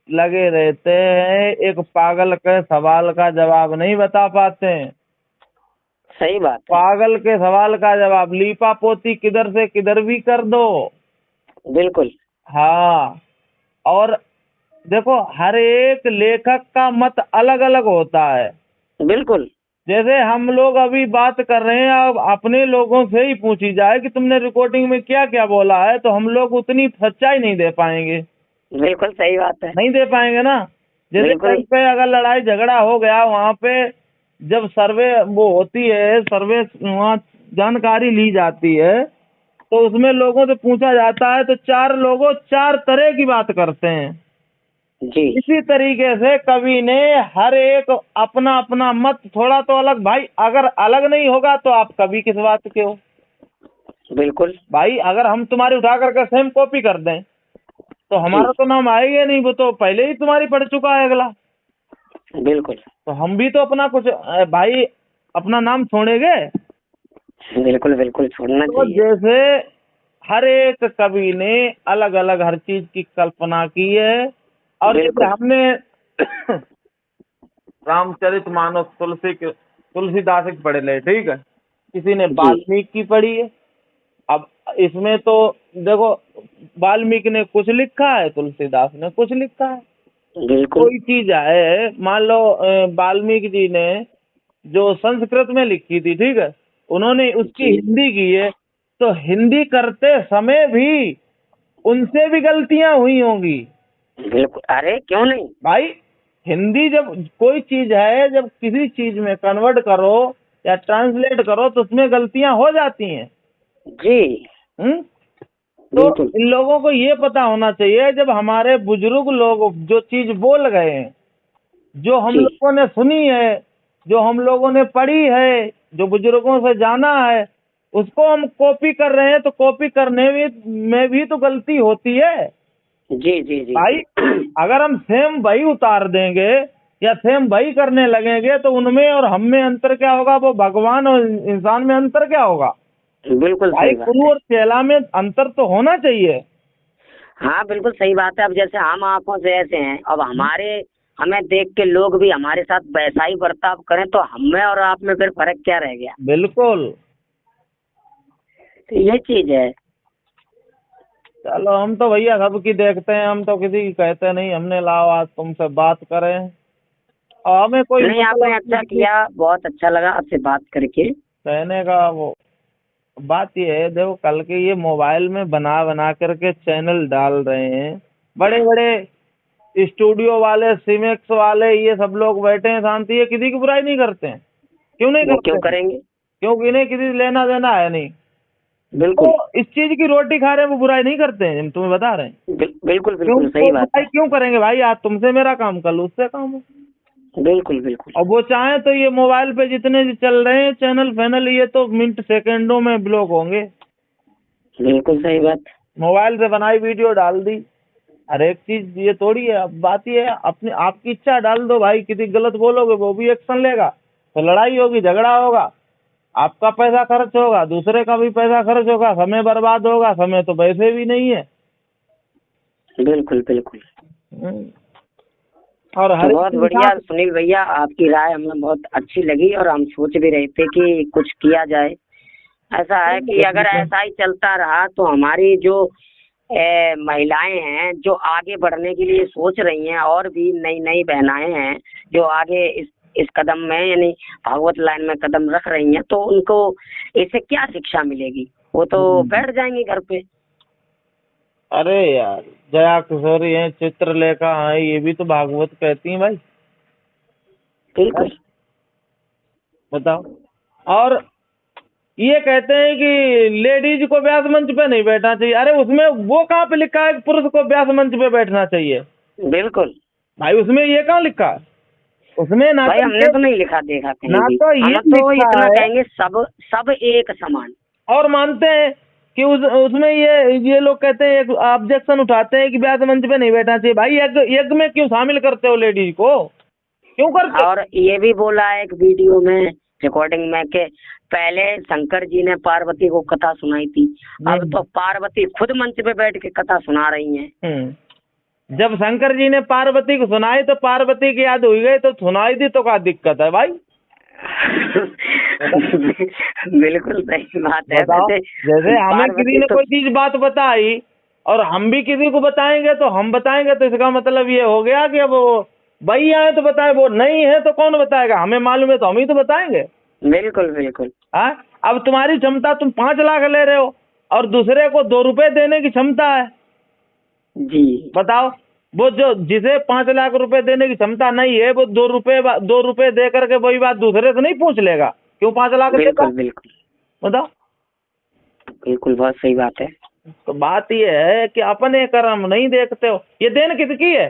लगे रहते हैं, एक पागल के सवाल का जवाब नहीं बता पाते हैं। सही बात है। पागल के सवाल का जवाब लीपा पोती किधर से किधर भी कर दो। बिल्कुल हाँ, और देखो हर एक लेखक का मत अलग अलग होता है। बिल्कुल जैसे हम लोग अभी बात कर रहे हैं, अब अपने लोगों से ही पूछी जाए कि तुमने रिकॉर्डिंग में क्या क्या बोला है, तो हम लोग उतनी सच्चाई नहीं दे पाएंगे। बिल्कुल सही बात है। नहीं दे पाएंगे ना। जैसे बिल्कुल कहीं पे अगर लड़ाई झगड़ा हो गया, वहाँ पे जब सर्वे वो होती है, सर्वे वहाँ जानकारी ली जाती है, तो उसमें लोगों से पूछा जाता है, तो चार लोगों चार तरह की बात करते हैं। जी इसी तरीके से कवि ने हर एक अपना अपना मत, थोड़ा तो अलग। भाई अगर अलग नहीं होगा तो आप कवि किस बात के हो। बिल्कुल भाई अगर हम तुम्हारी उठा करके सेम कॉपी कर दें तो हमारा जी तो नाम आएगा नहीं, वो तो पहले ही तुम्हारी पढ़ चुका है अगला। बिल्कुल तो हम भी तो अपना कुछ भाई अपना नाम छोड़ेंगे। बिल्कुल बिल्कुल छोड़ना तो चाहिए। जैसे हर एक कवि ने अलग अलग हर चीज की कल्पना की है। और जैसे बिल्कुल हमने रामचरितमानस तुलसीदास की पढ़ ले, ठीक है, किसी ने जी वाल्मीकि की पढ़ी है। अब इसमें तो देखो, वाल्मीकि ने कुछ लिखा है, तुलसीदास ने कुछ लिखा है। बिल्कुल कोई चीज है, मान लो वाल्मीकि जी ने जो संस्कृत में लिखी थी, ठीक है, उन्होंने उसकी जी हिंदी की है, तो हिंदी करते समय भी उनसे भी गलतियां हुई होंगी। बिल्कुल, अरे क्यों नहीं। भाई हिंदी जब कोई चीज है, जब किसी चीज में कन्वर्ट करो या ट्रांसलेट करो तो उसमें गलतियां हो जाती हैं। जी हम्म। तो बिल्कुल इन लोगों को ये पता होना चाहिए, जब हमारे बुजुर्ग लोग जो चीज बोल गए हैं, जो हम जी लोगों ने सुनी है, जो हम लोगों ने पढ़ी है, जो बुजुर्गों से जाना है, उसको हम कॉपी कर रहे हैं, तो कॉपी करने में भी तो गलती होती है। जी जी जी भाई अगर हम सेम वही उतार देंगे या सेम वही करने लगेंगे तो उनमें और हम में अंतर क्या होगा, वो भगवान और इंसान में अंतर क्या होगा। बिल्कुल भाई सही बात गुरु है। और चेला में अंतर तो होना चाहिए। हाँ बिल्कुल सही बात है। अब जैसे हम आंखों से ऐसे हैं, अब हमारे हमें देख के लोग भी हमारे साथ वैसा ही बर्ताव करें तो हमें और आप में फिर फर्क क्या रह गया। बिल्कुल। तो ये चीज है। चलो हम तो भैया सबकी देखते हैं, हम तो किसी की कहते नहीं। हमने लाओ आज तुमसे बात करें, और हमें कोई नहीं आपने मतलब अच्छा किसी किया, बहुत अच्छा लगा आपसे बात करके। कहने का वो बात ये है, देखो कल के ये मोबाइल में बना बना करके चैनल डाल रहे हैं, बड़े बड़े स्टूडियो वाले, सिमेक्स वाले, ये सब लोग बैठे हैं शांति, ये किसी की बुराई नहीं करते हैं। क्यों नहीं वो करते क्यों हैं? करेंगे। क्योंकि इन्हें किसी से लेना देना है नहीं। बिल्कुल तो इस चीज की रोटी खा रहे हैं वो बुराई नहीं करते हैं, हम तुम्हें बता रहे हैं। बिल्कुल क्यों बिल्कुल सही वो बात बुराई है। क्यों करेंगे भाई, आज तुमसे मेरा काम, कल उससे काम है। बिल्कुल बिल्कुल और वो चाहे तो ये मोबाइल पे जितने भी चल रहे हैं चैनल फैनल, ये तो मिनट सेकंडों में ब्लॉक होंगे। बिल्कुल सही बात। मोबाइल से बनाई वीडियो डाल दी, हर एक चीज ये थोड़ी है। अब बात ये है, अपनी आपकी इच्छा डाल दो भाई, किसी गलत बोलोगे वो भी एक्शन लेगा, तो लड़ाई होगी, झगड़ा होगा, आपका पैसा खर्च होगा, दूसरे का भी पैसा खर्च होगा, समय बर्बाद होगा, समय तो वैसे भी नहीं है। बिल्कुल बिल्कुल। हम्म। और तो हर एक बहुत बढ़िया इंसान सुनील भैया, आपकी राय हमें बहुत अच्छी लगी और हम सोच भी रहे थे कि कुछ किया जाए। ऐसा है कि अगर ऐसा ही चलता रहा तो हमारी जो महिलाएं हैं जो आगे बढ़ने के लिए सोच रही हैं, और भी नई नई बहनाएं हैं जो आगे इस कदम में यानी भागवत लाइन में कदम रख रही हैं, तो उनको इससे क्या शिक्षा मिलेगी। वो तो बैठ जाएंगी घर पे। अरे यार, जया किशोरी है, चित्रलेखा है, ये भी तो भागवत कहती हैं भाई। बिल्कुल बताओ। और ये कहते हैं कि लेडीज को व्यास मंच पे नहीं बैठना चाहिए। अरे उसमें वो कहाँ पे लिखा है कि पुरुष को व्यास मंच पे बैठना चाहिए? बिल्कुल भाई उसमें ये कहाँ लिखा है? उसमें ना भाई, तो हमने ये तो नहीं लिखा देखा कहीं ना भी। तो ये हम तो लिखा इतना है, कहेंगे सब सब एक समान। और मानते हैं कि उसमें ये लोग कहते हैं, एक ऑब्जेक्शन उठाते हैं कि व्यास मंच पे नहीं बैठना चाहिए। भाई यज्ञ यज्ञ में क्यों शामिल करते हो लेडीज को? क्यों करते हो? और ये भी बोला है एक वीडियो में रिकॉर्डिंग में के पहले शंकर जी ने पार्वती को कथा सुनाई थी, अब तो पार्वती खुद मंच पे बैठ के कथा सुना रही हैं। जब शंकर जी ने पार्वती को सुनाई तो पार्वती की याद हुई गई, तो सुनाई थी तो क्या दिक्कत है भाई? बिल्कुल सही बात है। जैसे हमें किसी ने कोई चीज बात बताई और हम भी किसी को बताएंगे तो हम बताएंगे, तो इसका मतलब ये हो गया कि अब वो भाई आए तो बताए, वो नहीं है तो कौन बताएगा? हमें मालूम है तो हम ही तो बताएंगे। बिल्कुल बिल्कुल। हाँ, अब तुम्हारी क्षमता, तुम 5 लाख ले रहे हो और दूसरे को 2 रुपए देने की क्षमता है जी, बताओ। वो जो जिसे 5 लाख रुपए देने की क्षमता नहीं है, वो 2 रुपए दे करके वही बात दूसरे से नहीं पूछ लेगा क्यों 5 लाख देगा? बिल्कुल बिल्कुल बताओ। बिल्कुल, बहुत सही बात है। तो बात ये है कि अपने कर्म नहीं देखते हो। ये देन किसकी है?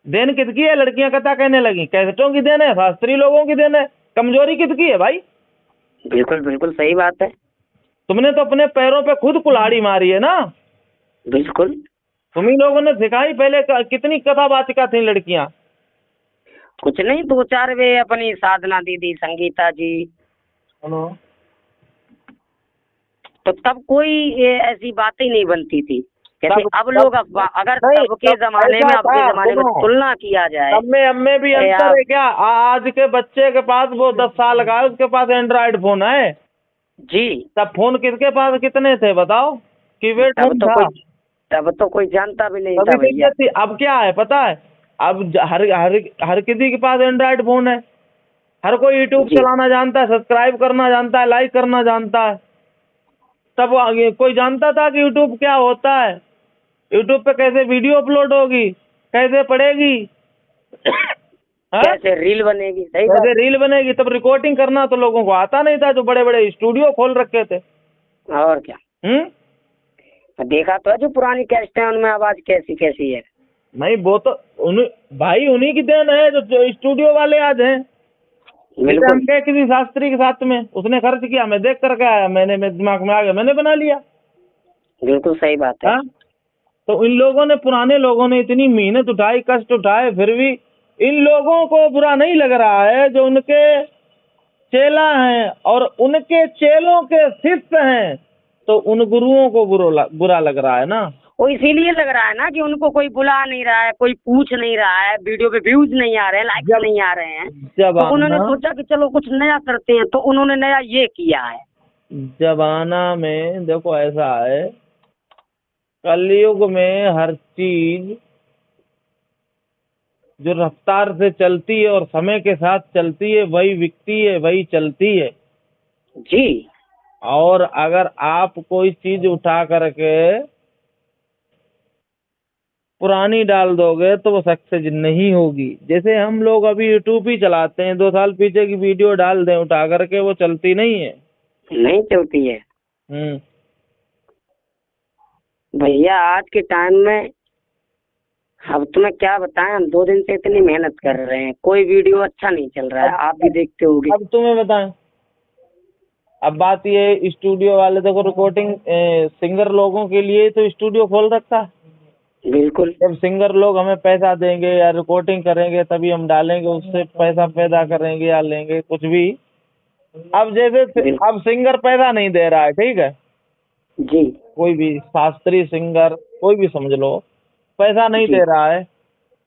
देन किसकी है? लड़कियां कथा कहने लगी, कैसेटों की देन है, शास्त्री लोगों की देन है। कमजोरी किसकी है भाई? बिल्कुल बिल्कुल सही बात है। तुमने तो अपने पैरों पे खुद कुल्हाड़ी मारी है ना। बिल्कुल। तुम्ही लोगों ने सिखाई। पहले कितनी कथावाचिका थी लड़कियां? कुछ नहीं, 2-4 वे अपनी साधना दीदी, संगीता जी। हेलो। तो तब कोई ये ऐसी बातें नहीं बनती थी जैसे अब लोग अगर नहीं, तब के जमाने में अब के जमाने में तुलना किया जाए, तब में हमें भी अंतर है क्या? आज के बच्चे के पास, वो 10 साल का है, उसके पास एंड्रॉइड फोन है जी। तब फोन किसके पास कितने थे बताओ? कीपैड फोन था। तब तो कोई जानता भी नहीं था भैया। अब क्या है पता है? अब हर हर हर किसी के पास एंड्रॉइड फोन है। हर कोई यूट्यूब चलाना जानता है, सब्सक्राइब करना जानता है, लाइक करना जानता है। तब कोई जानता था कि यूट्यूब क्या होता है? यूट्यूब पे कैसे वीडियो अपलोड होगी, कैसे पड़ेगी, कैसे रील बनेगी? सही कैसे रील बनेगी? तब रिकॉर्डिंग करना तो लोगों को आता नहीं था, जो बड़े बड़े स्टूडियो खोल रखे थे। और क्या। देखा तो है जो पुरानी कैसेट है उनमें आवाज कैसी कैसी है। नहीं, वो तो भाई उन्हीं की देन है जो स्टूडियो वाले आज हैं। हम गए किसी शास्त्री के साथ में, उसने खर्च किया, मैं देख करके आया, मेरे दिमाग में आ गया, मैंने बना लिया। बिल्कुल सही बात है। तो इन लोगों ने, पुराने लोगों ने इतनी मेहनत उठाई, कष्ट उठाए, फिर भी इन लोगों को बुरा नहीं लग रहा है जो उनके चेला हैं और उनके चेलों के शिष्य हैं, तो उन गुरुओं को बुरा लग रहा है ना। वो इसीलिए लग रहा है ना कि उनको कोई बुला नहीं रहा है, कोई पूछ नहीं रहा है, वीडियो पे व्यूज नहीं आ रहे हैं, लाइक नहीं आ रहे हैं। तो उन्होंने सोचा कि चलो कुछ नया करते हैं, तो उन्होंने नया ये किया है। जमाना में देखो ऐसा है, कलयुग में हर चीज जो रफ्तार से चलती है और समय के साथ चलती है वही बिकती है, वही चलती है जी। और अगर आप कोई चीज उठा करके पुरानी डाल दोगे तो वो सक्सेस नहीं होगी। जैसे हम लोग अभी यूट्यूब ही चलाते हैं, 2 साल पीछे की वीडियो डाल दें उठा करके, वो चलती नहीं है, नहीं चलती है भैया। आज के टाइम में अब तुम्हें क्या बताएं, हम 2 दिन से इतनी मेहनत कर रहे हैं, कोई वीडियो अच्छा नहीं चल रहा है, आप भी देखते होगे। अब तुम्हें बताएं, अब बात ये, स्टूडियो वाले देखो रिकॉर्डिंग सिंगर लोगों के लिए तो स्टूडियो खोल रखा है। बिल्कुल। जब सिंगर लोग हमें पैसा देंगे या रिकॉर्डिंग करेंगे तभी हम डालेंगे, उससे पैसा पैदा करेंगे या लेंगे कुछ भी। अब जैसे अब सिंगर पैसा नहीं दे रहा है, ठीक है जी, कोई भी शास्त्रीय सिंगर कोई भी समझ लो, पैसा नहीं दे रहा है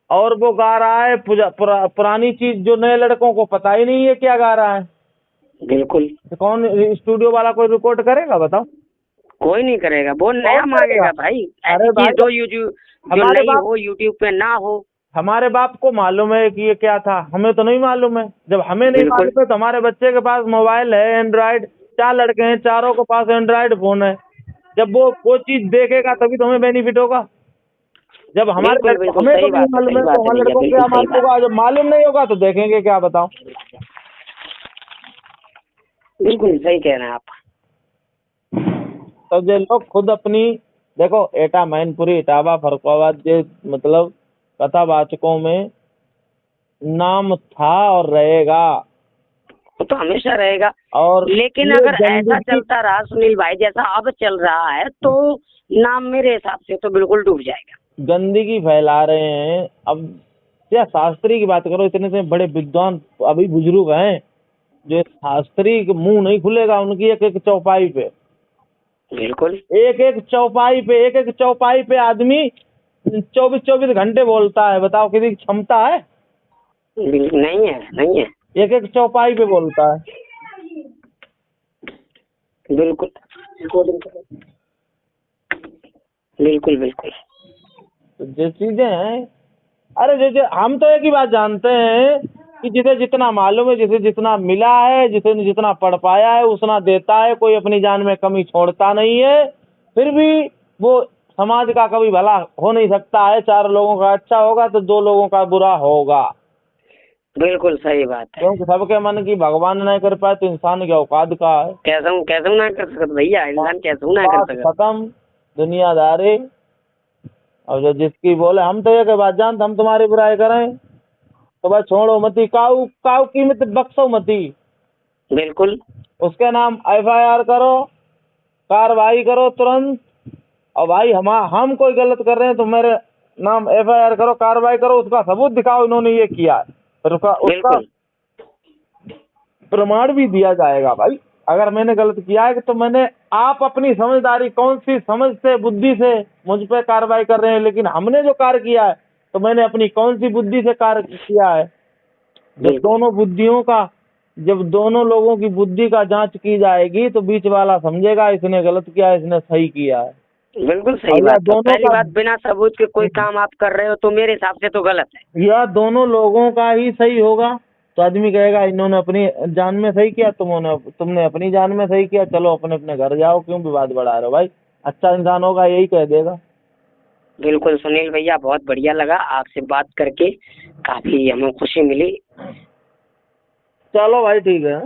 और वो गा रहा है पुरानी चीज जो नए लड़कों को पता ही नहीं है क्या गा रहा है। बिल्कुल। तो कौन स्टूडियो वाला कोई रिकॉर्ड करेगा बताओ? कोई नहीं करेगा, वो नया मांगेगा भाई। अरे भाई, जो यूट्यूब पे ना हो। हमारे बाप को मालूम है कि ये क्या था, हमें तो नहीं मालूम है। जब हमें नहीं मालूम है तो हमारे बच्चे के पास मोबाइल है, एंड्रॉइड, 4 लड़के हैं, चारों के पास एंड्रॉइड फोन है। जब वो चीज देखेगा तभी तो हमें बेनिफिट होगा। जब हमें तो नहीं मालूम है तो हमारे लड़कों को क्या मालूम होगा? जब मालूम नहीं होगा तो देखेंगे क्या बताओ? बिल्कुल सही कह रहे हैं आप। तो जो लोग खुद अपनी, देखो एटा मैनपुरी, इटावा, फरुखाबाद जे मतलब कथावाचकों में नाम था और रहेगा, तो हमेशा रहेगा। और लेकिन अगर ऐसा चलता रहा सुनील भाई जैसा अब चल रहा है तो नाम मेरे हिसाब से तो बिल्कुल डूब जाएगा। गंदगी फैला रहे हैं। अब क्या शास्त्री की बात करो, इतने से बड़े विद्वान अभी बुजुर्ग हैं जो शास्त्री के मुंह नहीं खुलेगा उनकी एक एक चौपाई पे, बिल्कुल एक एक चौपाई पे आदमी 24-24 घंटे बोलता है। बताओ किसी की क्षमता है? नहीं है, नहीं है। एक एक चौपाई पे बोलता है। बिल्कुल बिल्कुल बिल्कुल। तो जो चीजें हैं, अरे जैसे हम तो एक ही बात जानते हैं कि जिसे जितना मालूम है, जिसे जितना मिला है, जिसे जितना पढ़ पाया है उतना देता है, कोई अपनी जान में कमी छोड़ता नहीं है। फिर भी वो समाज का कभी भला हो नहीं सकता है। 4 लोगों का अच्छा होगा तो 2 लोगों का बुरा होगा, बिल्कुल सही बात है। क्योंकि सबके मन की भगवान नहीं कर पाए तो इंसान की औकात का है। कैसे ना कर सकत भैया, इंसान कैसे ना कर बात सकत। खत्म, दुनियादारी। और जो जिसकी बोले हम तो ये के बात जानते, हम तुम्हारी बुराई करें तो भाई छोड़ो मती, काऊ काऊ कीमत बख्शो मती। बिल्कुल उसके नाम FIR करो, कार्रवाई करो तुरंत। और भाई हम कोई गलत कर रहे हैं तो मेरे नाम FIR करो, कार्रवाई करो, उसका सबूत दिखाओ इन्होंने ये किया है, फिर उसका बिल्कुल प्रमाण भी दिया जाएगा। भाई अगर मैंने गलत किया है तो मैंने, आप अपनी समझदारी कौन सी समझ से बुद्धि से मुझ पे कार्रवाई कर रहे हैं, लेकिन हमने जो कार्य किया है तो मैंने अपनी कौन सी बुद्धि से कार्य किया है। जब दोनों बुद्धियों का, जब दोनों लोगों की बुद्धि का जांच की जाएगी तो बीच वाला समझेगा इसने गलत किया है, इसने सही किया है। बिल्कुल सही या बात है। दोनों पहली का, बात, बिना सबूत के कोई काम आप कर रहे हो तो मेरे हिसाब से तो गलत है। या दोनों लोगों का ही सही होगा तो आदमी कहेगा इन्होंने अपनी जान में सही किया, तुमने अपनी जान में सही किया, चलो अपने अपने घर जाओ, क्यों विवाद बढ़ा रहे हो। भाई अच्छा इंसान होगा यही कह देगा। बिल्कुल सुनील भैया, बहुत बढ़िया लगा आपसे बात करके, काफी हमें खुशी मिली। चलो भाई ठीक है।